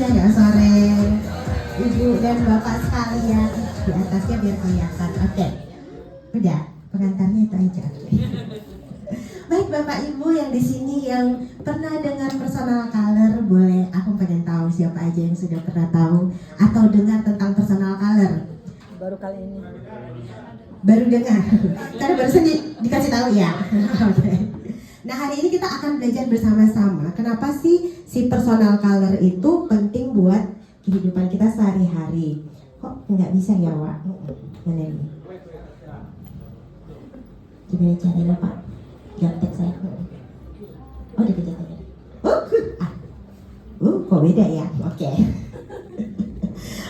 ya sore Ibu dan Bapak sekalian. Di atasnya biar kelihatan. Oke. Udah, pengantarnya itu aja. Baik Bapak Ibu yang di sini yang pernah dengar personal color, boleh, aku pengen tahu siapa aja yang sudah pernah tahu atau dengar tentang personal color. Baru kali ini. Baru dengar. Karena barusan dikasih tahu ya. Oke. Nah, hari ini kita akan belajar bersama-sama kenapa sih si personal color itu penting buat kehidupan kita sehari-hari. Kok nggak bisa ya, Wak? Mana ini? Gimana caranya, Pak? Gaptek saya. Oh, dikejar aja. Kok beda ya? Oke.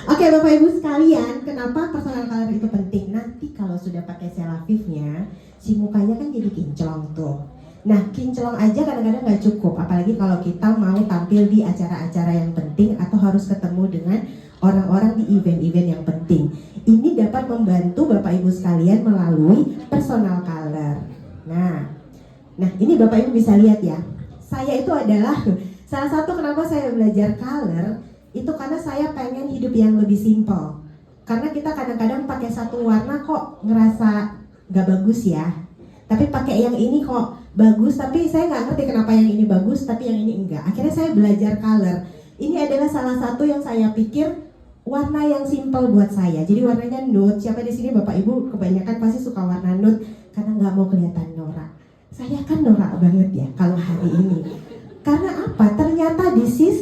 Oke, Bapak Ibu sekalian, kenapa personal color itu penting? Nanti kalau sudah pakai selafifnya, si mukanya kan jadi kinclong tuh. Nah, kinclong aja kadang-kadang nggak cukup, apalagi kalau kita mau tampil di acara-acara yang penting atau harus ketemu dengan orang-orang di event-event yang penting. Ini dapat membantu Bapak Ibu sekalian melalui personal color. Nah, ini Bapak Ibu bisa lihat ya. Saya itu adalah salah satu kenapa saya belajar color itu karena saya pengen hidup yang lebih simple. Karena kita kadang-kadang pakai satu warna kok ngerasa nggak bagus ya. Tapi pakai yang ini kok bagus, tapi saya nggak ngerti kenapa yang ini bagus, tapi yang ini enggak. Akhirnya saya belajar color. Ini adalah salah satu yang saya pikir warna yang simple buat saya. Jadi warnanya nude. Siapa di sini Bapak Ibu kebanyakan pasti suka warna nude karena nggak mau kelihatan norak. Saya kan norak banget ya kalau hari ini. Karena apa? Ternyata this is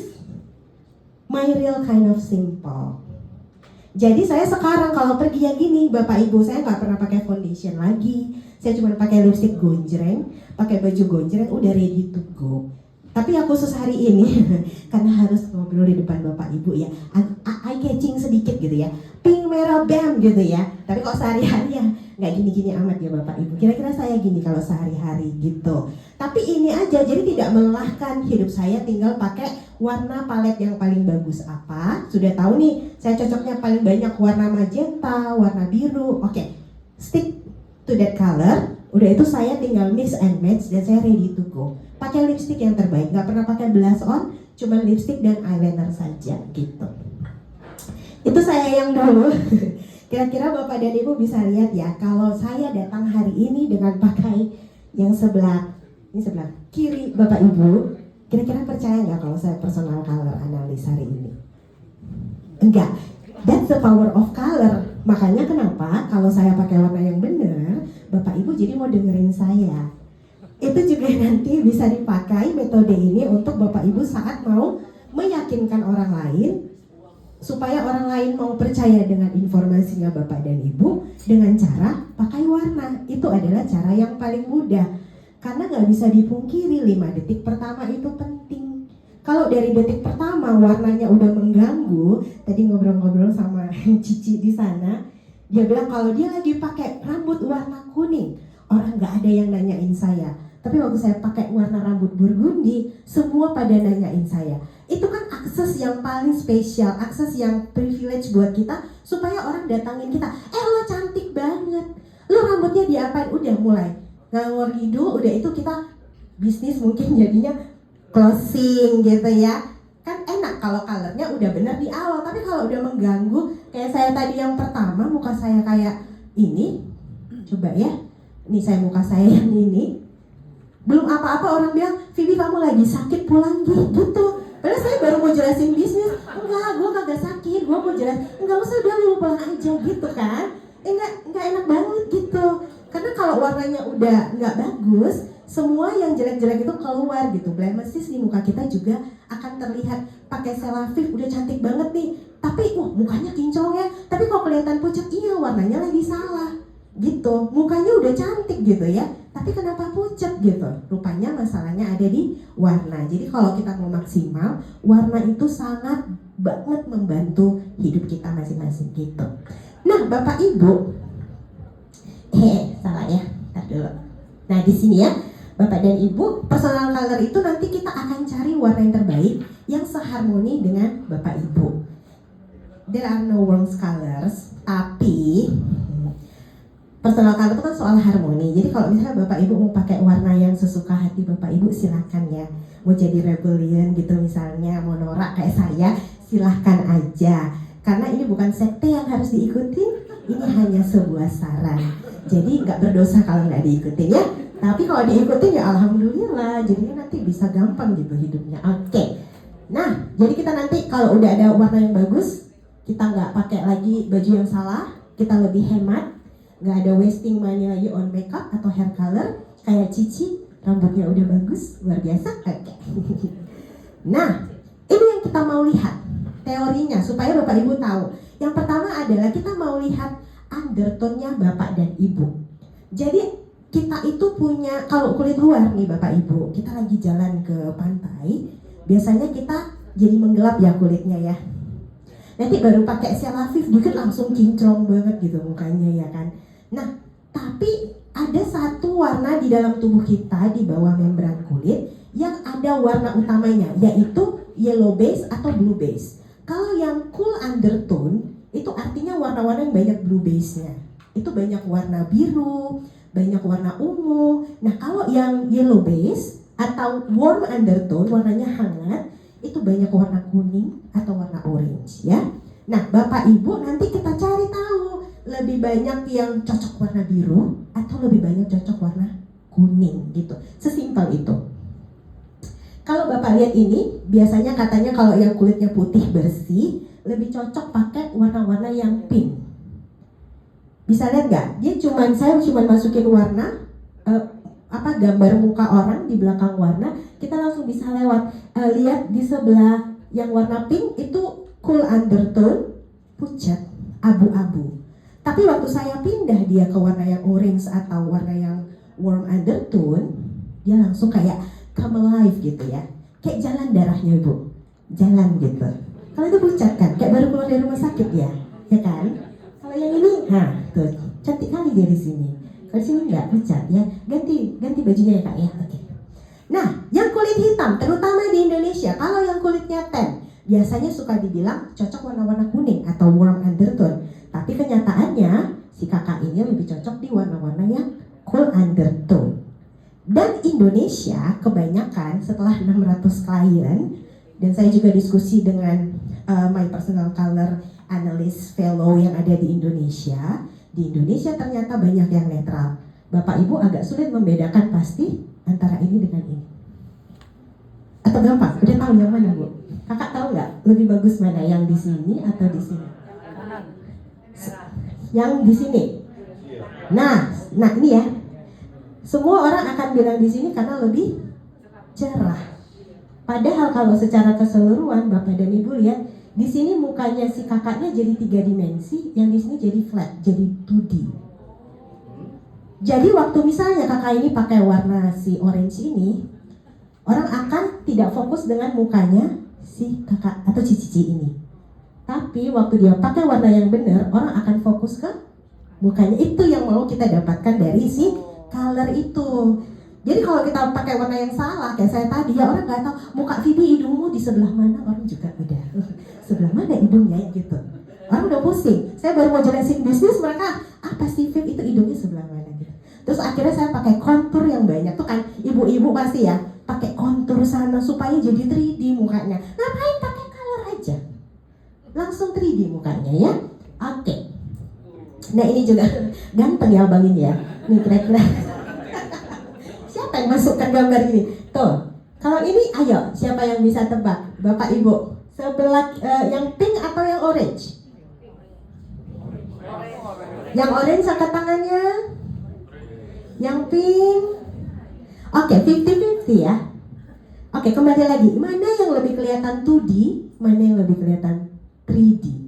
my real kind of simple. Jadi saya sekarang kalau pergi yang gini, Bapak Ibu, saya nggak pernah pakai foundation lagi. Saya cuma pakai lipstick gonjreng, pakai baju gonjreng, udah ready to go. Tapi yang khusus hari ini, karena harus ngobrol di depan Bapak Ibu ya, eye catching sedikit gitu ya, pink merah bam gitu ya. Tapi kok sehari-hari ya nggak gini-gini amat ya Bapak Ibu. Kira-kira saya gini kalau sehari-hari gitu. Tapi ini aja, jadi tidak melelahkan hidup saya, tinggal pakai warna palet yang paling bagus apa. Sudah tahu nih, saya cocoknya paling banyak warna magenta, warna biru. Oke, stick to that color. Udah itu saya tinggal mix and match dan saya ready to go. Pakai lipstick yang terbaik, nggak pernah pakai blush on, cuma lipstick dan eyeliner saja gitu. Itu saya yang dulu. Kira-kira Bapak dan Ibu bisa lihat ya, kalau saya datang hari ini dengan pakai yang ini sebelah kiri Bapak Ibu, kira-kira percaya nggak kalau saya personal color analis hari ini? Enggak. That's the power of color. Makanya kenapa kalau saya pakai warna yang benar, Bapak Ibu jadi mau dengerin saya. Itu juga nanti bisa dipakai metode ini untuk Bapak Ibu saat mau meyakinkan orang lain supaya orang lain mau percaya dengan informasinya Bapak dan Ibu dengan cara pakai warna. Itu adalah cara yang paling mudah. Karena nggak bisa dipungkiri 5 detik pertama itu penting. Kalau dari detik pertama warnanya udah mengganggu, tadi ngobrol-ngobrol sama Cici di sana, dia bilang kalau dia lagi pakai rambut warna kuning, orang nggak ada yang nanyain saya. Tapi waktu saya pakai warna rambut burgundi, semua pada nanyain saya. Itu kan akses yang paling spesial, akses yang privilege buat kita supaya orang datangin kita. Lo cantik banget, lo rambutnya diapain? Udah mulai ngalor ngidul, udah itu kita bisnis mungkin jadinya closing gitu ya. Kan enak kalau colornya udah bener di awal, tapi kalau udah mengganggu kayak saya tadi yang pertama, muka saya kayak ini, coba ya, nih saya muka saya yang ini, belum apa-apa orang bilang, Vivi kamu lagi sakit pulang gitu. Padahal saya baru mau jelasin bisnis, enggak, gue kagak sakit, gue mau jelas, enggak usah udah lu pulang aja gitu kan. Enggak enak banget gitu. Karena kalau warnanya udah nggak bagus, semua yang jelek-jelek itu keluar gitu. Blemishes di muka kita juga akan terlihat. Pakai selafif udah cantik banget nih, tapi mukanya kinclong ya. Tapi kok kelihatan pucat, iya warnanya lagi salah gitu. Mukanya udah cantik gitu ya, tapi kenapa pucat gitu? Rupanya masalahnya ada di warna. Jadi kalau kita mau maksimal, warna itu sangat banget membantu hidup kita masing-masing gitu. Nah, Bapak Ibu, salah ya, ntar dulu. Nah di sini ya, Bapak dan Ibu, personal color itu nanti kita akan cari warna yang terbaik yang seharmoni dengan Bapak Ibu. There are no wrong colors, tapi personal color itu kan soal harmoni. Jadi kalau misalnya Bapak Ibu mau pakai warna yang sesuka hati Bapak Ibu, silakan ya. Mau jadi rebellion gitu misalnya, mau norak kayak saya silahkan aja. Karena ini bukan sekte yang harus diikuti, ini hanya sebuah saran. Jadi nggak berdosa kalau nggak diikutin ya. Tapi kalau diikutin ya alhamdulillah, jadinya nanti bisa gampang gitu hidupnya. Oke. Nah, jadi kita nanti kalau udah ada warna yang bagus, kita nggak pakai lagi baju yang salah, kita lebih hemat, nggak ada wasting money lagi on makeup atau hair color. Kayak Cici, rambutnya udah bagus, luar biasa. Oke. Nah, ini yang kita mau lihat teorinya supaya Bapak Ibu tahu. Yang pertama adalah kita mau lihat undertone-nya Bapak dan Ibu. Jadi kita itu punya, kalau kulit luar nih Bapak Ibu, kita lagi jalan ke pantai, biasanya kita jadi menggelap ya kulitnya ya. Nanti baru pakai Celafif dikit langsung kinclong banget gitu mukanya ya kan. Nah, tapi ada satu warna di dalam tubuh kita di bawah membran kulit yang ada warna utamanya, yaitu yellow base atau blue base. Kalau yang cool undertone itu artinya warna-warna yang banyak blue base-nya. Itu banyak warna biru, banyak warna ungu. Nah, kalau yang yellow base atau warm undertone, warnanya hangat, itu banyak warna kuning atau warna orange ya. Nah, Bapak Ibu nanti kita cari tahu lebih banyak yang cocok warna biru atau lebih banyak cocok warna kuning gitu. Sesimpel itu. Kalau Bapak lihat ini, biasanya katanya kalau yang kulitnya putih bersih lebih cocok pakai warna-warna yang pink. Bisa lihat nggak? Saya cuma masukin warna gambar muka orang di belakang warna, kita langsung bisa lihat di sebelah yang warna pink itu cool undertone, pucat, abu-abu. Tapi waktu saya pindah dia ke warna yang orange atau warna yang warm undertone, dia langsung kayak come alive gitu ya. Kayak jalan darahnya Ibu, jalan gitu. Kalau itu pucat kan, kayak baru keluar dari rumah sakit ya kan? Kalau yang ini, tuh cantik kali dia di sini. Kalau di sini nggak pucat ya, ganti bajunya ya Kak ya. Oke. Nah, yang kulit hitam, terutama di Indonesia, kalau yang kulitnya tan, biasanya suka dibilang cocok warna-warna kuning atau warm undertone. Tapi kenyataannya si kakak ini lebih cocok di warna-warna yang cool undertone. Dan Indonesia kebanyakan setelah 600 klien, dan saya juga diskusi dengan my personal color analyst fellow yang ada di Indonesia ternyata banyak yang netral. Bapak Ibu agak sulit membedakan pasti antara ini dengan ini. Atau gampang, udah tahu yang mana Bu? Kakak tahu nggak lebih bagus mana, yang di sini atau di sini? Yang di sini. Nah ini ya. Semua orang akan bilang di sini karena lebih cerah. Padahal kalau secara keseluruhan Bapak dan Ibu lihat, di sini mukanya si kakaknya jadi 3 dimensi, yang di sini jadi flat, jadi 2D. Jadi waktu misalnya kakak ini pakai warna si orange ini, orang akan tidak fokus dengan mukanya si kakak atau cici ini. Tapi waktu dia pakai warna yang benar, orang akan fokus ke mukanya. Itu yang mau kita dapatkan dari si color itu. Jadi kalau kita pakai warna yang salah, kayak saya tadi, ya orang nggak tahu muka Vivi hidungmu di sebelah mana, orang juga udah sebelah mana hidungnya gitu. Orang udah pusing. Saya baru mau jelasin bisnis, mereka apa sih Vivi itu hidungnya sebelah mana gitu. Terus akhirnya saya pakai kontur yang banyak tuh kan, ibu-ibu pasti ya pakai kontur sana supaya jadi 3D mukanya. Ngapain pakai color aja, langsung 3D mukanya ya. Oke. Nah ini juga ganteng ya abang ini ya. Nih kira-kira siapa yang masukkan gambar ini? Tuh, kalau ini ayo siapa yang bisa tebak? Bapak Ibu, sebelah yang pink atau yang orange? Yang orange angkat tangannya. Yang pink. Oke, 50-50 ya. Oke, kembali lagi. Mana yang lebih kelihatan 2D? Mana yang lebih kelihatan 3D?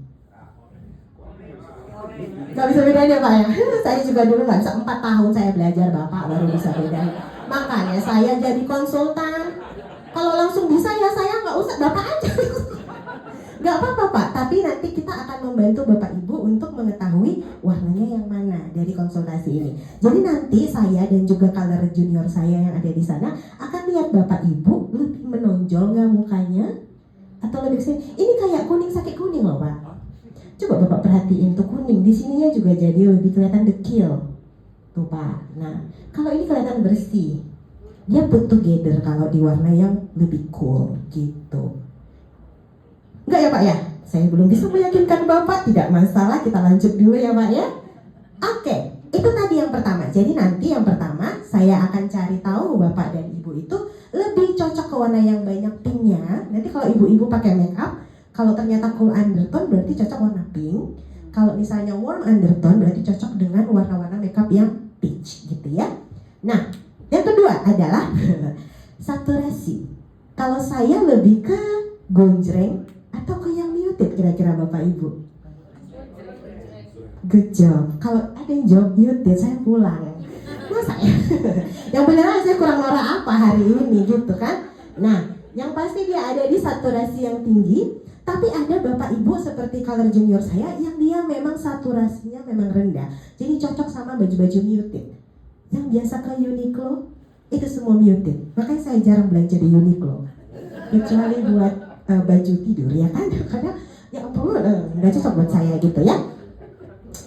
Gak bisa bedain ya Pak ya? Saya juga dulu gak bisa, 4 tahun saya belajar Bapak baru bisa bedain. Makanya saya jadi konsultan. Kalau langsung bisa ya saya gak usah, Bapak aja. Gak apa-apa Pak, tapi nanti kita akan membantu Bapak Ibu untuk mengetahui warnanya yang mana dari konsultasi ini. Jadi nanti saya dan juga color junior saya yang ada di sana akan lihat Bapak Ibu lebih menonjol gak mukanya atau lebih kesini. Ini kayak kuning sakit kuning loh Pak. Coba Bapak perhatiin tuh kuning, di sininya juga jadi lebih kelihatan dekil. Tuh Pak. Nah, kalau ini kelihatan bersih. Dia put together kalau di warna yang lebih cool gitu. Enggak ya Pak ya? Saya belum bisa meyakinkan Bapak, tidak masalah, kita lanjut dulu ya Pak ya. Oke, itu tadi yang pertama. Jadi nanti yang pertama saya akan cari tahu Bapak dan Ibu itu lebih cocok ke warna yang banyak pinknya. Nanti kalau ibu-ibu pakai make up, kalau ternyata cool undertone berarti cocok warna pink. Kalau misalnya warm undertone berarti cocok dengan warna-warna makeup yang peach gitu ya. Nah, yang kedua adalah saturasi. Kalau saya lebih ke gonjreng atau ke yang muted kira-kira Bapak Ibu? Good job. Kalau ada yang jawab muted saya pulang. Masa ya? Yang beneran saya kurang norak apa hari ini gitu kan? Nah, yang pasti dia ada di saturasi yang tinggi. Tapi ada Bapak Ibu seperti color junior saya yang dia memang saturasinya memang rendah. Jadi cocok sama baju-baju muted. Yang biasa ke Uniqlo itu semua muted. Makanya saya jarang belanja di Uniqlo. Kecuali buat baju tidur ya kan. Karena ya ampun nggak cocok buat saya gitu ya.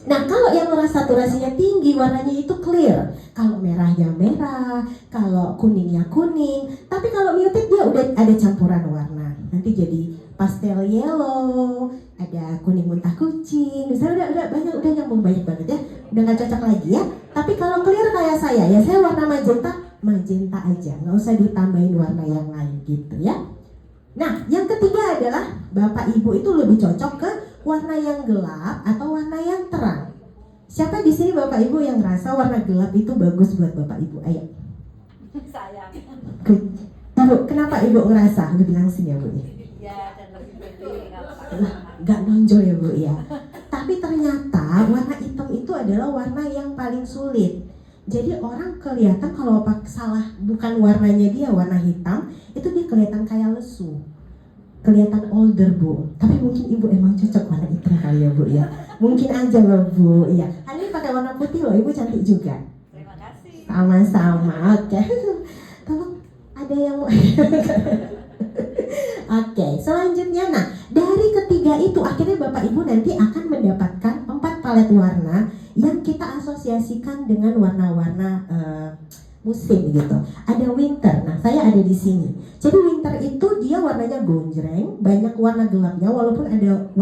Nah kalau yang merasa saturasinya tinggi warnanya itu clear. Kalau merahnya merah, kalau kuningnya kuning. Tapi kalau muted dia udah ada campuran warna. Nanti jadi pastel yellow, ada kuning muntah kucing. Misalnya udah banyak, udah nyambung banyak banget ya. Udah nggak cocok lagi ya. Tapi kalau clear kayak saya, ya saya warna magenta aja. Nggak usah ditambahin warna yang lain gitu ya. Nah, yang ketiga adalah Bapak Ibu itu lebih cocok ke warna yang gelap atau warna yang terang. Siapa di sini Bapak Ibu yang ngerasa warna gelap itu bagus buat Bapak Ibu? Ayo. Saya. Bu, kenapa Ibu ngerasa? Lebih langsing ya Bu? Ya, dan lebih pede. Gak nonjol ya Bu ya. Tapi ternyata warna hitam itu adalah warna yang paling sulit. Jadi orang kelihatan kalau salah bukan warnanya dia warna hitam, itu dia kelihatan kayak lesu, kelihatan older Bu. Tapi mungkin Ibu emang cocok warna hitam kali ya Bu ya. Mungkin aja loh Bu. Iya. Hari ini pakai warna putih loh, Ibu cantik juga. Terima kasih. Sama-sama. Oke. Tolong ada yang Oke, selanjutnya nah dari ketiga itu akhirnya Bapak Ibu nanti akan mendapatkan 4 palet warna yang kita asosiasikan dengan warna-warna musim gitu. Ada winter. Nah, saya ada di sini. Jadi winter itu dia warnanya gonjreng, banyak warna gelapnya walaupun ada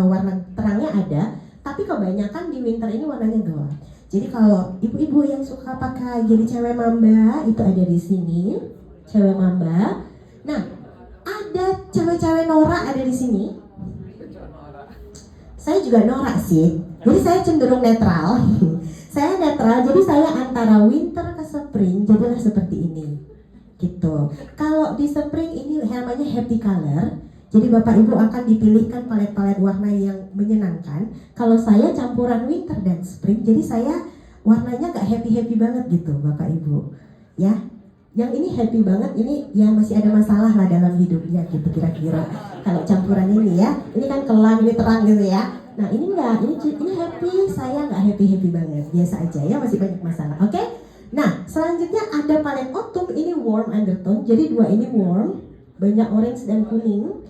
warna terangnya ada, tapi kebanyakan di winter ini warnanya gelap. Jadi kalau ibu-ibu yang suka pakai jadi cewek mamba itu ada di sini. Cewek mamba. Nah, ada cewek-cewek norak ada di sini. Saya juga norak sih. Jadi saya cenderung netral. Saya netral, jadi saya antara winter ke spring, jadilah seperti ini. Gitu. Kalau di spring ini namanya happy color. Jadi Bapak Ibu akan dipilihkan palet-palet warna yang menyenangkan. Kalau saya campuran winter dan spring, jadi saya warnanya gak happy-happy banget gitu Bapak Ibu. Ya. Yang ini happy banget, ini ya masih ada masalah lah dalam hidupnya gitu kira-kira. Kalau campuran ini ya, ini kan kelam, ini terang gitu ya. Nah ini enggak, ini happy, saya nggak happy banget, biasa aja ya, masih banyak masalah. Oke? Nah selanjutnya ada palet autumn, ini warm undertone. Jadi dua ini warm, banyak orange dan kuning.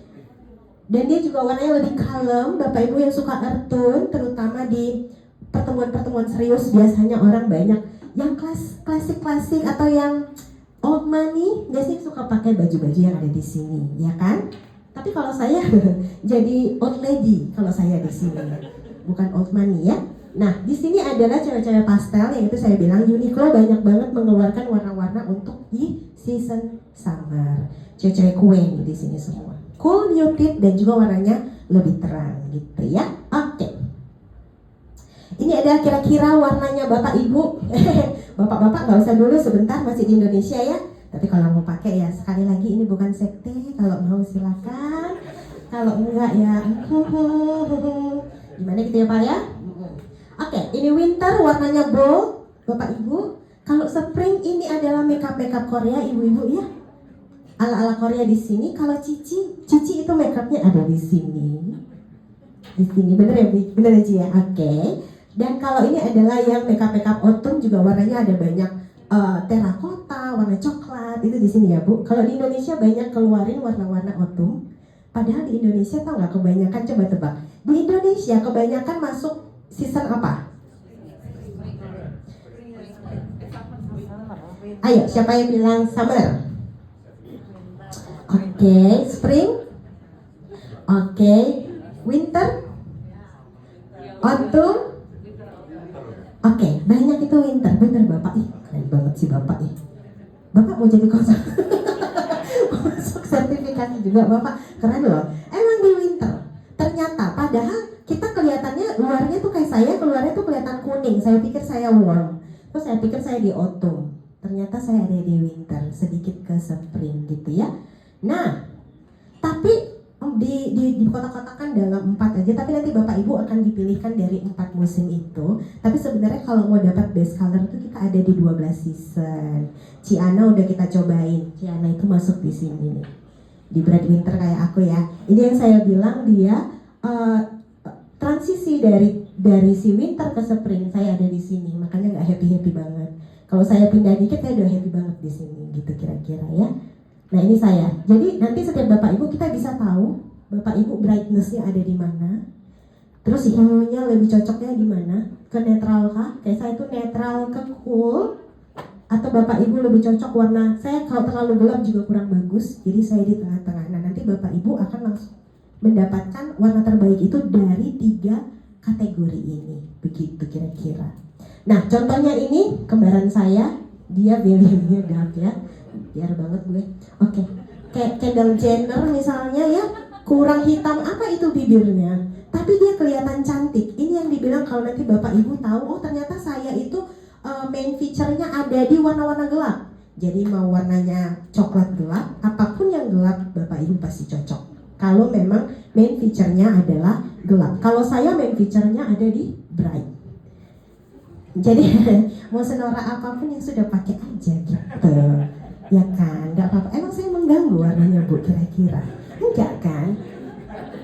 Dan dia juga warnanya lebih kalem. Bapak Ibu yang suka earth tone, terutama di pertemuan-pertemuan serius biasanya orang banyak yang klasik-klasik atau yang old money biasanya suka pakai baju-baju yang ada di sini, ya kan? Tapi kalau saya jadi old lady kalau saya di sini, bukan old money ya. Nah, di sini adalah cewek-cewek pastel yang itu saya bilang Uniqlo banyak banget mengeluarkan warna-warna untuk di season summer. Cewek-cewek kue nih di sini semua. Cool, muted dan juga warnanya lebih terang gitu ya. Oke. Ini ada kira-kira warnanya Bapak Ibu. Bapak-bapak nggak usah dulu sebentar, masih di Indonesia ya. Tapi kalau mau pakai ya sekali lagi ini bukan sekte. Kalau mau silakan. Kalau enggak ya gimana gitu ya Pak ya. Oke, ini winter warnanya bold Bapak Ibu. Kalau spring ini adalah makeup Korea ibu-ibu ya. Ala-ala Korea di sini. Kalau Cici itu makeupnya ada di sini. Di sini bener ya Bu? Bener aja ya. Oke. Dan kalau ini adalah yang makeup autumn juga warnanya ada banyak terakota, warna coklat itu di sini ya Bu. Kalau di Indonesia banyak keluarin warna-warna autumn. Padahal di Indonesia tau nggak kebanyakan, coba tebak. Di Indonesia kebanyakan masuk season apa? Ayo siapa yang bilang summer? Oke, spring. Oke. Winter? Autumn? Oke, banyak itu winter. Bener Bapak. Ih, keren banget sih Bapak. Bapak mau jadi konsul. Masuk sertifikasi juga Bapak. Keren loh. Emang di winter. Ternyata padahal kita kelihatannya luarnya tuh kayak saya, keluarnya tuh kelihatan kuning. Saya pikir saya warm. Terus saya pikir saya di autumn. Ternyata saya ada di winter, sedikit ke spring gitu ya. Nah, tapi di kotak-kotakan dalam 4 aja, tapi nanti Bapak Ibu akan dipilihkan dari 4 musim itu. Tapi sebenarnya kalau mau dapat best color itu kita ada di 12 season. Ciana udah kita cobain. Ciana itu masuk di sini nih. Di Bright Winter kayak aku ya. Ini yang saya bilang dia transisi dari si winter ke spring. Saya ada di sini, makanya nggak happy banget. Kalau saya pindah dikit saya udah happy banget di sini gitu kira-kira ya. Nah ini saya. Jadi nanti setiap Bapak Ibu kita bisa tahu Bapak Ibu brightness-nya ada di mana. Terus hue-nya lebih cocoknya di mana? Ke netral kah? Kayak saya itu netral ke cool. Atau Bapak Ibu lebih cocok warna, saya kalau terlalu gelap juga kurang bagus. Jadi saya di tengah-tengah. Nah nanti Bapak Ibu akan langsung mendapatkan warna terbaik itu dari 3 kategori ini. Begitu kira-kira. Nah contohnya ini kembaran saya. Dia value-nya dark ya. Biar banget gue. Oke. Kayak Kendall Jenner misalnya ya, kurang hitam apa itu bibirnya, tapi dia kelihatan cantik. Ini yang dibilang kalau nanti Bapak Ibu tahu, oh ternyata saya itu main feature-nya ada di warna-warna gelap. Jadi mau warnanya coklat gelap, apapun yang gelap Bapak Ibu pasti cocok. Kalau memang main feature-nya adalah gelap. Kalau saya main feature-nya ada di bright. Jadi mau senorak apapun yang sudah pakai aja gitu. Ya kan, nggak apa-apa. Emang saya mengganggu warnanya Bu kira-kira? Enggak kan?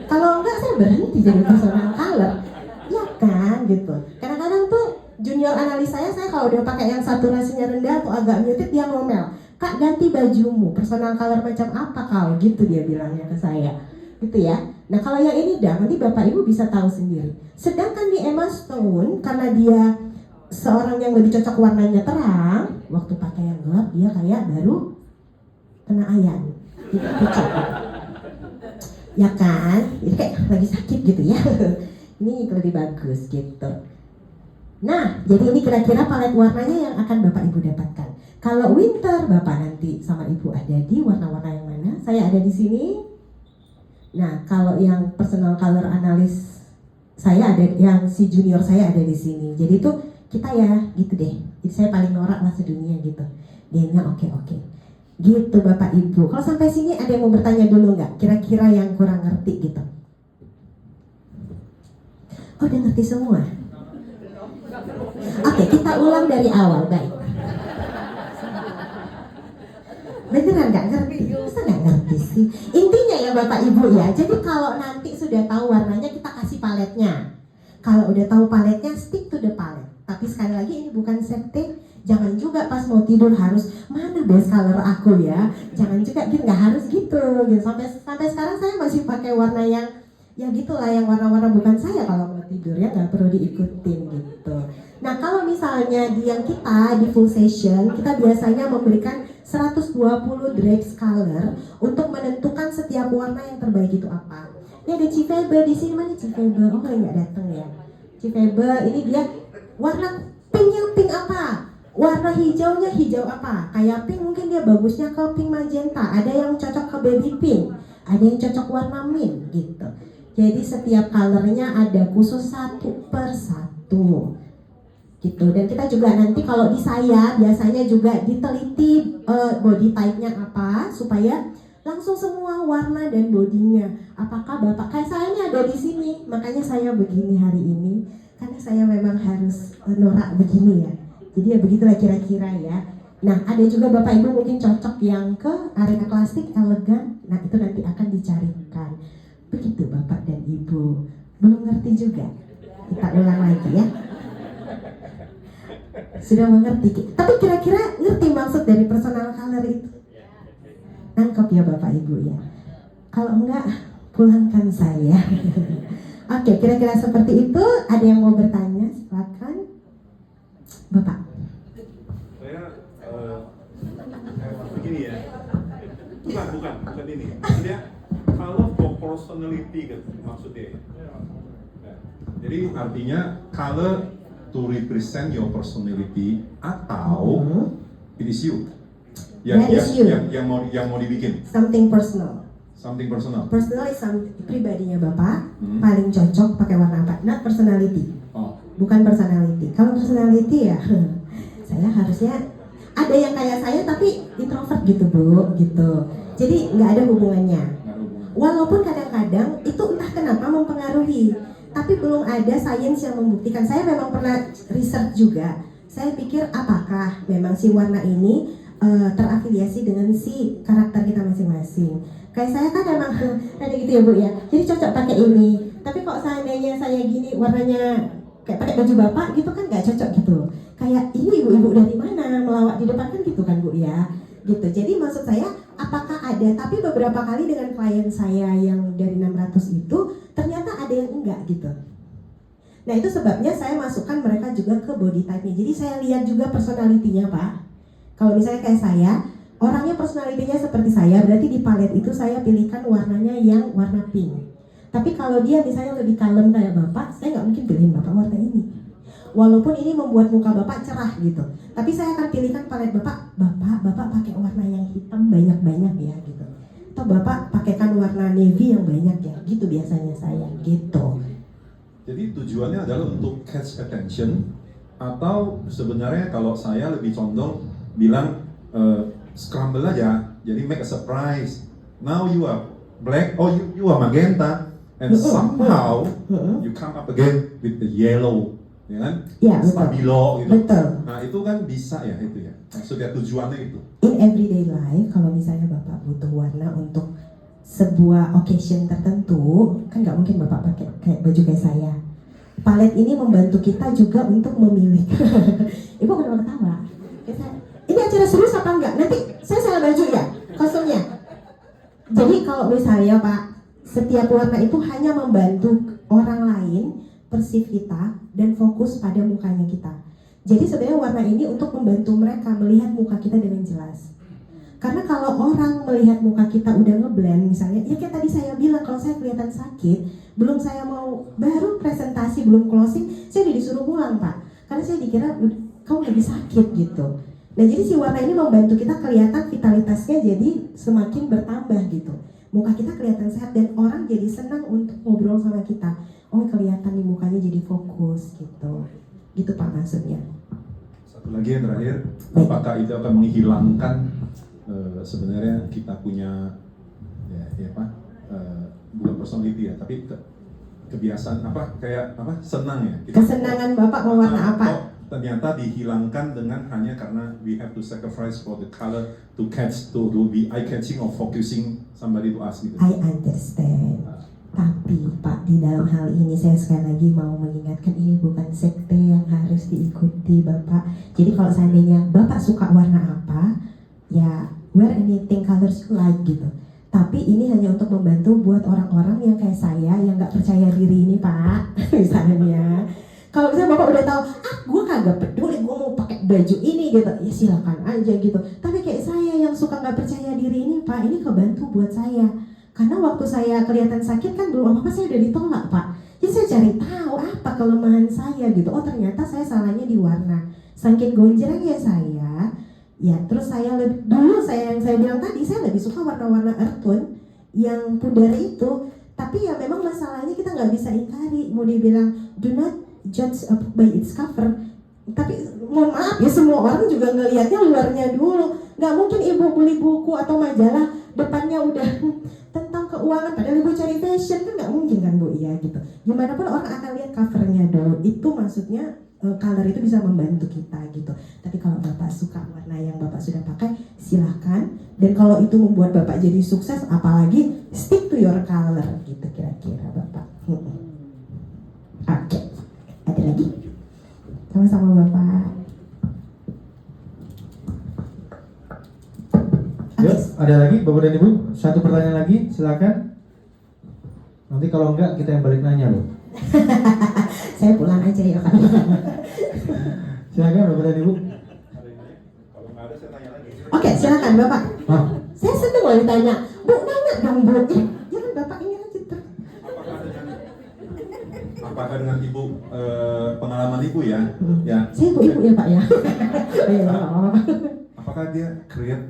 Kalau enggak saya berhenti jadi personal color. Ya kan gitu. Kadang-kadang tuh junior analis saya kalau udah pakai yang saturasinya rendah atau agak muted dia ngomel. Kak ganti bajumu, personal color macam apa kau? Gitu dia bilangnya ke saya. Gitu ya. Nah kalau yang ini dah nanti Bapak Ibu bisa tahu sendiri. Sedangkan di Emma Stone karena dia seorang yang lebih cocok warnanya terang, waktu pakai yang gelap dia kayak baru kena ayan gitu, pucat. Ya kan, jadi kayak lagi sakit gitu ya. Ini lebih bagus gitu. Nah, jadi ini kira-kira palet warnanya yang akan Bapak Ibu dapatkan. Kalau winter, Bapak nanti sama Ibu ada di warna-warna yang mana? Saya ada di sini. Nah, kalau yang personal color analis saya ada, yang si junior saya ada di sini. Jadi tuh kita ya gitu deh. Jadi saya paling norak lah sedunia gitu. Dianya oke. Gitu Bapak Ibu. Kalau sampai sini ada yang mau bertanya dulu nggak? Kira-kira yang kurang ngerti gitu. Oh udah ngerti semua. Oke, kita ulang dari awal, baik. Beneran nggak ngerti? Masa nggak ngerti sih? Intinya ya Bapak Ibu ya. Jadi kalau nanti sudah tahu warnanya kita kasih paletnya. Kalau udah tahu paletnya, stick to the palette. Tapi sekali lagi ini bukan safety. Jangan juga pas mau tidur harus mana best color aku ya. Jangan juga gitu, nggak harus gitu. Sampai sekarang saya masih pakai warna yang ya gitulah, yang warna-warna bukan saya kalau mau tidur ya, nggak perlu diikutin gitu. Nah kalau misalnya di yang kita di full session, kita biasanya memberikan 120 drapes color untuk menentukan setiap warna yang terbaik itu apa. Ini ada Cifebe di sini, mana Cifebe? Oh nggak datang ya. Cifebe ini dia warna pinknya pink apa? Warna hijaunya hijau apa? Kayak pink mungkin dia bagusnya ke pink magenta. Ada yang cocok ke baby pink. Ada yang cocok warna mint gitu. Jadi setiap colornya ada khusus 1 per 1 gitu. Dan kita juga nanti kalau di saya biasanya juga diteliti body type-nya apa supaya langsung semua warna dan bodinya. Apakah Bapak kayak saya ini ada di sini, makanya saya begini hari ini karena saya memang harus norak begini ya. Jadi ya begitulah kira-kira ya. Nah ada juga Bapak Ibu mungkin cocok yang ke arena klasik elegan. Nah itu nanti akan dicarikan. Begitu Bapak dan Ibu. Belum ngerti juga? Kita ulang lagi ya. Sudah mengerti. Tapi kira-kira ngerti maksud dari personal color itu? Nangkep ya Bapak Ibu ya. Kalau enggak pulangkan saya. Oke, kira-kira seperti itu. Ada yang mau bertanya? Silakan Bapak. Saya begini ya. Bukan ini. Maksudnya color for personality kan maksudnya. Nah, jadi artinya color to represent your personality atau it is you. That is you. Yang mau dibikin. Something personal. Something personal. Personal is pribadinya Bapak paling cocok pakai warna apa? Not personality. Oh. Bukan personality. Kalau personality ya, saya harusnya ada yang kayak saya tapi introvert gitu Bu, gitu. Jadi nggak ada hubungannya. Walaupun kadang-kadang itu entah kenapa mempengaruhi, tapi belum ada sains yang membuktikan. Saya memang pernah research juga. Saya pikir apakah memang si warna ini terafiliasi dengan si karakter kita masing-masing. Kayak saya kan memang ada gitu ya Bu ya. Jadi cocok pakai ini. Tapi kok seandainya saya gini warnanya kayak pakai baju Bapak gitu kan nggak cocok gitu. Kayak ini ibu-ibu dari mana melawak di depan kan gitu kan Bu ya. Gitu. Jadi maksud saya apakah ada, tapi beberapa kali dengan klien saya yang dari 600 itu ternyata ada yang enggak gitu. Nah itu sebabnya saya masukkan mereka juga ke body type-nya. Jadi saya lihat juga personality-nya Pak. Kalau misalnya kayak saya, orangnya personality-nya seperti saya, berarti di palet itu saya pilihkan warnanya yang warna pink. Tapi kalau dia misalnya lebih kalem kayak Bapak, saya nggak mungkin pilihin Bapak warna ini. Walaupun ini membuat muka Bapak cerah gitu, tapi saya akan pilihkan palet Bapak pakai warna yang hitam banyak-banyak ya gitu. Atau Bapak pakaikan warna navy yang banyak ya, gitu biasanya saya gitu. Jadi tujuannya adalah untuk catch attention, atau sebenarnya kalau saya lebih condong bilang scramble aja, jadi make a surprise. Now you are black, oh you are magenta, and somehow you come up again with the yellow, ya kan? Ya, Stabilo gitu. Betul. Nah itu kan bisa ya itu ya. Maksudnya tujuannya itu. In everyday life, kalau misalnya Bapak butuh warna untuk sebuah occasion tertentu, kan nggak mungkin Bapak pakai kayak baju kayak saya. Palet ini membantu kita juga untuk memilih. Ibu kenapa ketawa? Ini acara serius apa enggak? Nanti saya salah baju ya kostumnya. Jadi kalau misalnya Pak, setiap warna itu hanya membantu orang lain persif kita dan fokus pada mukanya kita. Jadi sebenarnya warna ini untuk membantu mereka melihat muka kita dengan jelas. Karena kalau orang melihat muka kita udah ngeblend misalnya, ya kayak tadi saya bilang kalau saya kelihatan sakit, belum saya mau baru presentasi belum closing, saya udah disuruh pulang Pak. Karena saya dikira kamu lagi sakit gitu. Nah jadi si warna ini membantu kita kelihatan vitalitasnya jadi semakin bertambah gitu. Muka kita kelihatan sehat dan orang jadi senang untuk ngobrol sama kita. Oh kelihatan nih mukanya jadi fokus gitu. Gitu Pak maksudnya. Satu lagi yang terakhir, apakah itu akan menghilangkan sebenarnya kita punya bukan personality ya, tapi kebiasaan senang ya. Kesenangan Bapak mau warna apa? Ternyata dihilangkan dengan hanya karena we have to sacrifice for the color to catch to be eye catching or focusing somebody to us gitu. I understand. Tapi Pak di dalam hal ini saya sekali lagi mau mengingatkan ini bukan sekte yang harus diikuti Bapak. Jadi kalau seandainya Bapak suka warna apa, ya wear anything colors you like gitu. Tapi ini hanya untuk membantu buat orang-orang yang kayak saya yang nggak percaya diri ini Pak, misalnya. Kalau misalnya Bapak udah tahu, gue kagak peduli, gue mau pakai baju ini gitu, ya silakan aja gitu. Tapi kayak saya yang suka nggak percaya diri ini Pak, ini kebantu buat saya. Karena waktu saya kelihatan sakit kan belum apa-apa saya udah ditolak Pak. Jadi saya cari tahu apa kelemahan saya gitu. Oh ternyata saya salahnya di warna. Saking gonjrengnya saya, ya terus saya dulu yang saya bilang tadi saya lebih suka warna-warna earth tone yang pudar itu. Tapi ya memang masalahnya kita nggak bisa ingkari. Mau dibilang do not judge by its cover, tapi mohon maaf ya semua orang juga ngelihatnya luarnya dulu. Nggak mungkin ibu beli buku atau majalah depannya udah tentang keuangan padahal ibu cari fashion, kan nggak mungkin kan Bu ya gitu. Gimana pun orang akan lihat covernya dulu. Itu maksudnya color itu bisa membantu kita gitu. Tapi kalau Bapak suka warna yang Bapak sudah pakai silahkan. Dan kalau itu membuat Bapak jadi sukses, apalagi stick to your color gitu kira-kira Bapak. Oke. Ada lagi? Sama-sama Bapak. Yes, ada lagi Bapak dan Ibu? Satu pertanyaan lagi, silakan. Nanti kalau enggak kita yang balik nanya loh. Saya pulang aja ya Pak. Silakan Bapak dan Ibu. Kalau nggak ada saya tanya lagi. Oke, silakan Bapak. Oh, Saya seneng loh ditanya. Bu, nanya dong Bu. Jangan pengalaman ibu ya. Ya. Saya ibu-ibu ya Pak ya. Oh, iya, nggak apa-apa. Apakah dia create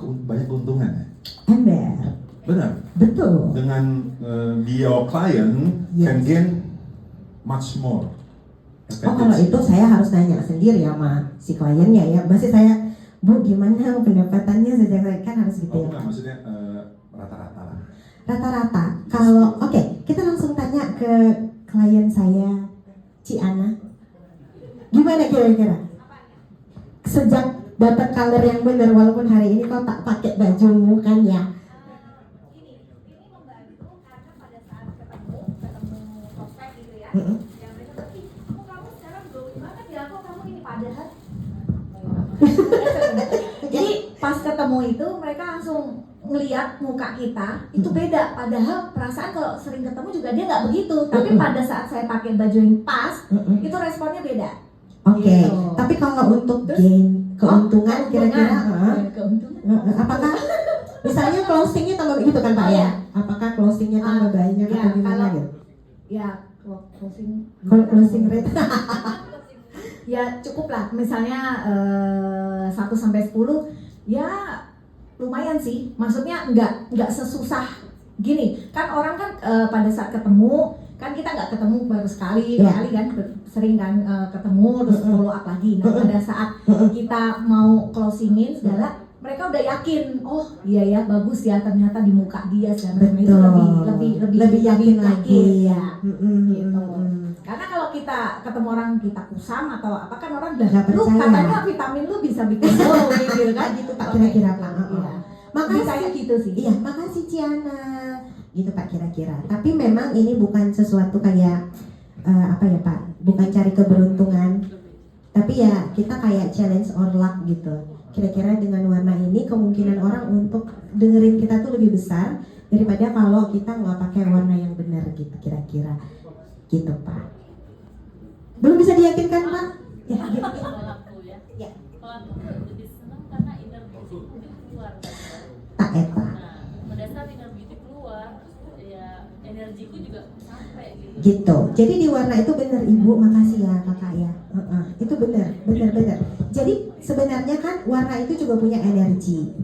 banyak keuntungan ya? Ember. Benar. Betul. Dengan your client can Yes. gain much more. Oh kalau itu saya harus nanya sendiri sama si kliennya ya. Masih saya, Bu gimana pendapatannya sejak saya kan harus gitu Oh ya. enggak, maksudnya rata-rata lah. Rata-rata. Kalau oke, kita langsung tanya ke klien saya, Ci Ana. Gimana kira-kira? Sejak dapat color yang benar, walaupun hari ini kok tak pakai bajumu kan ya. Ini membantu karena pada saat ketemu prospek gitu ya. Mm-mm. Yang mereka tuh, "Ih, kok kamu sekarang glowing banget ya, kok kamu ini padahal." Jadi pas ketemu itu mereka langsung ngeliat muka kita itu beda. Padahal perasaan kalau sering ketemu juga dia nggak begitu. Tapi pada saat saya pakai baju yang pas, itu responnya beda. Oke, Gitu. tapi kalau untuk Terus, gain keuntungan kira-kira keuntungan. apakah misalnya closingnya tambah gitu kan Pak ya? Apakah closingnya tambah banyak ya, atau gimana kalau- gitu? Ya, closing Closing rate. ya cukup lah. Misalnya 1 sampai 10 ya lumayan sih. Maksudnya nggak sesusah gini. Kan orang kan pada saat ketemu kan kita nggak ketemu baru sekali, Ya. kali kan sering kan ketemu terus follow up lagi. Nah pada saat kita mau closingin segala, mereka udah yakin, oh iya ya bagus ya ternyata di muka dia segala macam. Itu lebih yakin lagi ya. gitu. Gitu. Karena kalau kita ketemu orang kita kusam atau apa kan orang udah Nggak lu percaya. katanya vitamin lu bisa bikin glowing gitu kan Gitu Pak kira-kira Pak. Iya. Makasih. Kayak gitu sih. Iya, makasih Ciana. Gitu Pak kira-kira. Tapi memang ini bukan sesuatu kayak apa ya Pak? Bukan cari keberuntungan. Tapi ya kita kayak challenge or luck gitu. Kira-kira dengan warna ini kemungkinan orang untuk dengerin kita tuh lebih besar daripada kalau kita nggak pakai warna yang benar gitu kira-kira. Gitu Pak. Belum bisa diyakinkan Pak? Ya, gitu. Kalau aku ya, Ya. kalau aku lebih senang karena inner beauty itu keluar. Tak eta. Nah, pada saat inner beauty keluar, ya energiku juga sampai gitu. Gitu. Jadi di warna itu benar Ibu, makasih ya Kakak ya. Itu benar. Jadi sebenarnya kan warna itu juga punya energi.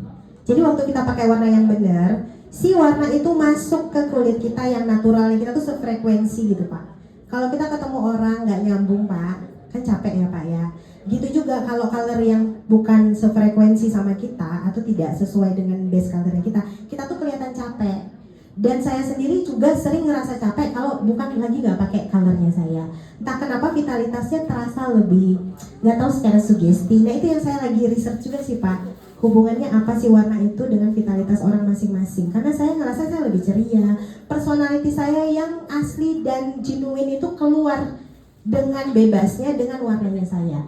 Jadi waktu kita pakai warna yang benar, si warna itu masuk ke kulit kita yang naturalnya kita tuh sefrekuensi gitu Pak. Kalau kita ketemu orang nggak nyambung Pak, kan capek ya Pak ya. Gitu juga kalau color yang bukan sefrekuensi sama kita atau tidak sesuai dengan base colornya kita tuh kelihatan capek. Dan saya sendiri juga sering ngerasa capek kalau bukan lagi nggak pakai colornya saya. Entah kenapa vitalitasnya terasa lebih, nggak tahu secara sugesti. Nah itu yang saya lagi research juga sih Pak. Hubungannya apa sih warna itu dengan vitalitas orang masing-masing? Karena saya ngerasa saya lebih ceria. Personality saya yang asli dan genuine itu keluar dengan bebasnya dengan warnanya saya.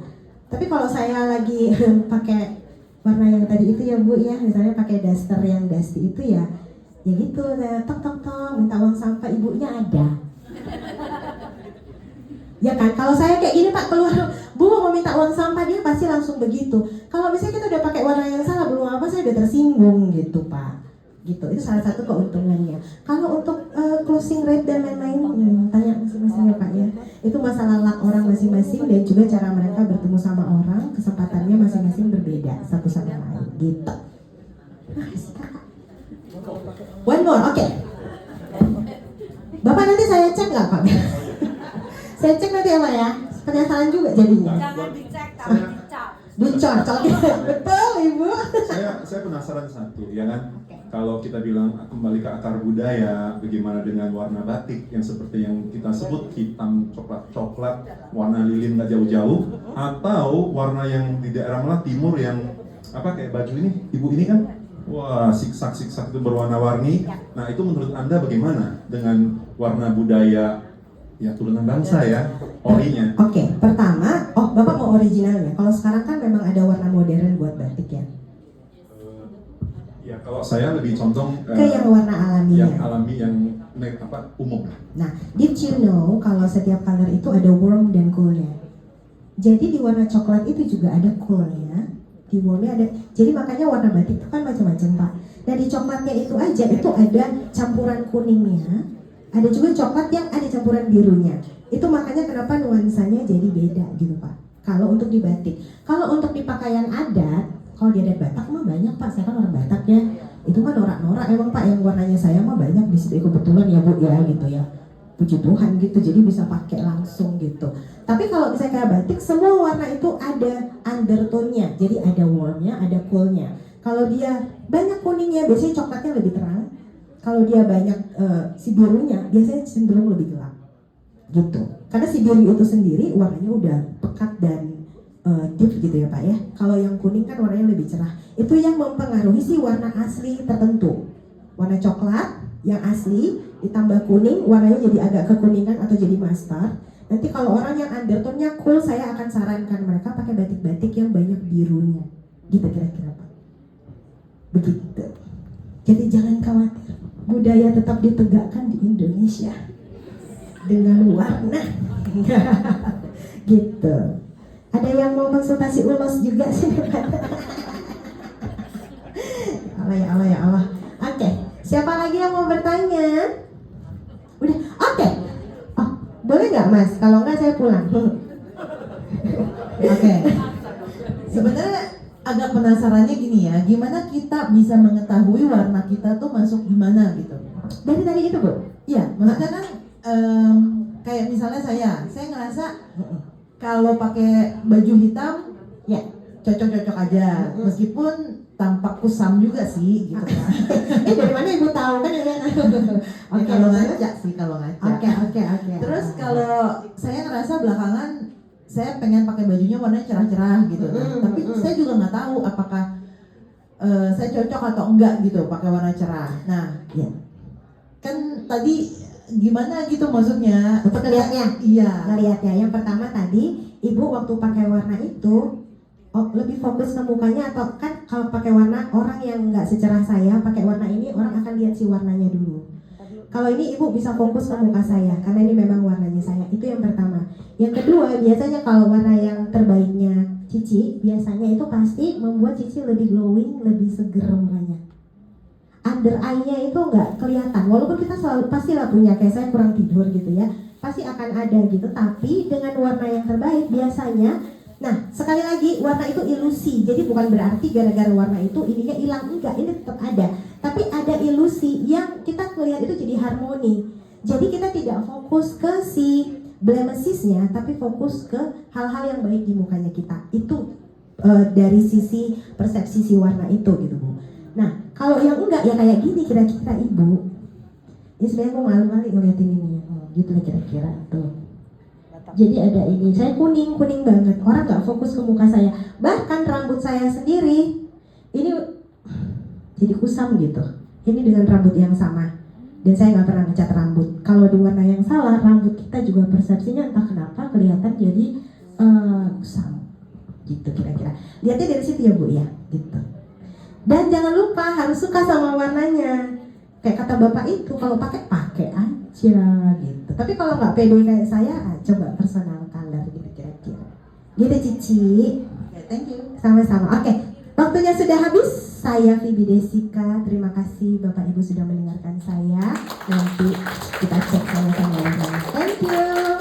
Tapi kalau saya lagi pakai warna yang tadi itu ya Bu ya, misalnya pakai daster yang dusty itu ya gitu, tok minta uang sampah ibunya ada. Ya kan, kalau saya kayak gini Pak keluar, Bu mau minta uang sampah dia pasti langsung begitu. Kalau misalnya kita udah pakai warna yang salah belum apa saya udah tersinggung gitu Pak. Gitu, itu salah satu keuntungannya. Kalau untuk closing rate dan lain-lain, tanya masing-masing ya Pak ya. Itu masalah luck orang masing-masing dan juga cara mereka bertemu sama orang, kesempatannya masing-masing berbeda satu sama lain. Gitu. Makasih Kakak. One more, oke. Bapak nanti saya cek nggak Pak? Saya cek nanti ya Pak ya. Penasaran juga jadinya. Jangan dicek tapi dicap. Dicocok, betul Ibu. Saya penasaran satu, ya kan? Kalau kita bilang kembali ke akar budaya, bagaimana dengan warna batik yang seperti yang kita sebut hitam, coklat, warna lilin nggak jauh-jauh, atau warna yang di daerah malah timur yang apa kayak baju ini, ibu ini kan, wah siksak itu berwarna-warni. Nah itu menurut Anda bagaimana dengan warna budaya ya turunan bangsa ya, orinya? Oke, pertama, Bapak mau originalnya. Kalau sekarang kan memang ada warna modern buat batik ya. Ya kalau saya lebih condong Ke yang warna alaminya. yang alami, yang umum. Nah, did you know kalau setiap color itu ada warm dan coolnya. Jadi di warna coklat itu juga ada coolnya, di warmnya ada. Jadi makanya warna batik itu kan macam-macam Pak. Nah di coklatnya itu aja itu ada campuran kuningnya, Ada juga coklat yang ada campuran birunya. Itu makanya kenapa nuansanya jadi beda gitu Pak. Kalau untuk di batik. Kalau untuk di pakaian adat, kalau di adat Batak mah banyak Pak. Saya kan orang Batak ya. Itu kan norak-norak emang Pak, yang warnanya saya mah banyak di situ. Kebetulan ya Bu ya gitu ya. Puji Tuhan gitu, jadi bisa pakai langsung gitu. Tapi kalau misalnya kayak batik, semua warna itu ada undertone-nya. Jadi ada warm-nya, ada cool-nya. Kalau dia banyak kuningnya, biasanya coklatnya lebih terang. Kalau dia banyak si birunya, biasanya cenderung lebih gelap. Gitu. Karena si biru itu sendiri warnanya udah pekat dan deep gitu ya Pak ya. Kalau yang kuning kan warnanya lebih cerah. Itu yang mempengaruhi si warna asli tertentu. Warna coklat yang asli ditambah kuning, warnanya jadi agak kekuningan atau jadi mustard. Nanti kalau orang yang undertone-nya cool, saya akan sarankan mereka pakai batik-batik yang banyak birunya. Gitu kira-kira Pak. Begitu. Jadi jangan khawatir, budaya tetap ditegakkan di Indonesia dengan warna. Gitu. Ada yang mau konsultasi ulos juga sih? Allah ya Allah ya Allah. Oke, siapa lagi yang mau bertanya? Udah, oke. Oh, boleh nggak Mas? Kalau nggak saya pulang. Oke. Sebenarnya agak penasarannya gini ya, gimana kita bisa mengetahui warna kita tuh masuk di mana gitu? Dari tadi itu Bu? Iya, maksudnya kan kayak misalnya saya ngerasa kalau pakai baju hitam Ya. cocok-cocok aja, meskipun tampak kusam juga sih gitu kan. Dari mana Ibu tahu kan ya? Ya, kalau ngaca sih, kalau ngaca. Oke. Terus kalau saya ngerasa belakangan saya pengen pakai bajunya warnanya cerah-cerah gitu, tapi saya juga nggak tahu apakah saya cocok atau enggak gitu pakai warna cerah. Nah, Ya. kan tadi gimana gitu maksudnya? Untuk ngeliatnya? Iya. Ngeliatnya, yang pertama tadi Ibu waktu pakai warna itu lebih fokus ke mukanya, atau kan kalau pakai warna, orang yang nggak secerah saya pakai warna ini, orang akan lihat si warnanya dulu. Kalau ini Ibu bisa fokus ke muka saya karena ini memang warnanya saya. Itu yang pertama. Yang kedua, biasanya kalau warna yang terbaiknya Cici, biasanya itu pasti membuat Cici lebih glowing, lebih seger mukanya. Under eye-nya itu nggak kelihatan, walaupun kita selalu pastilah punya, kayak saya kurang tidur gitu ya, pasti akan ada gitu. Tapi dengan warna yang terbaik biasanya, nah sekali lagi warna itu ilusi, jadi bukan berarti gara-gara warna itu ininya hilang, enggak, ini tetap ada. Tapi ada ilusi yang kita melihat itu jadi harmoni. Jadi kita tidak fokus ke si blemishes-nya, tapi fokus ke hal-hal yang baik di mukanya kita. Itu dari sisi persepsi si warna itu gitu Bu. Nah, kalau yang enggak ya kayak gini kira-kira Ibu. Ini sebenarnya aku malu-malu ngeliatin ini. Gitu lah kira-kira tuh. Jadi ada ini, saya kuning banget. Orang nggak fokus ke muka saya. Bahkan rambut saya sendiri ini jadi kusam gitu. Ini dengan rambut yang sama. Dan saya nggak pernah ngecat rambut. Kalau di warna yang salah, rambut kita juga persepsinya entah kenapa kelihatan jadi kusam. Gitu kira-kira. Lihatnya dari situ ya Bu ya. Gitu. Dan jangan lupa harus suka sama warnanya. Kayak kata Bapak itu, kalau pakai aja gitu. Tapi kalau nggak pede kayak saya, coba personal color gitu kira-kira. Gitu Cici. Oke, thank you. Sama-sama. Oke, waktunya sudah habis. Saya Vivi Desika. Terima kasih Bapak Ibu sudah mendengarkan saya. Nanti kita cek sama-sama. Thank you.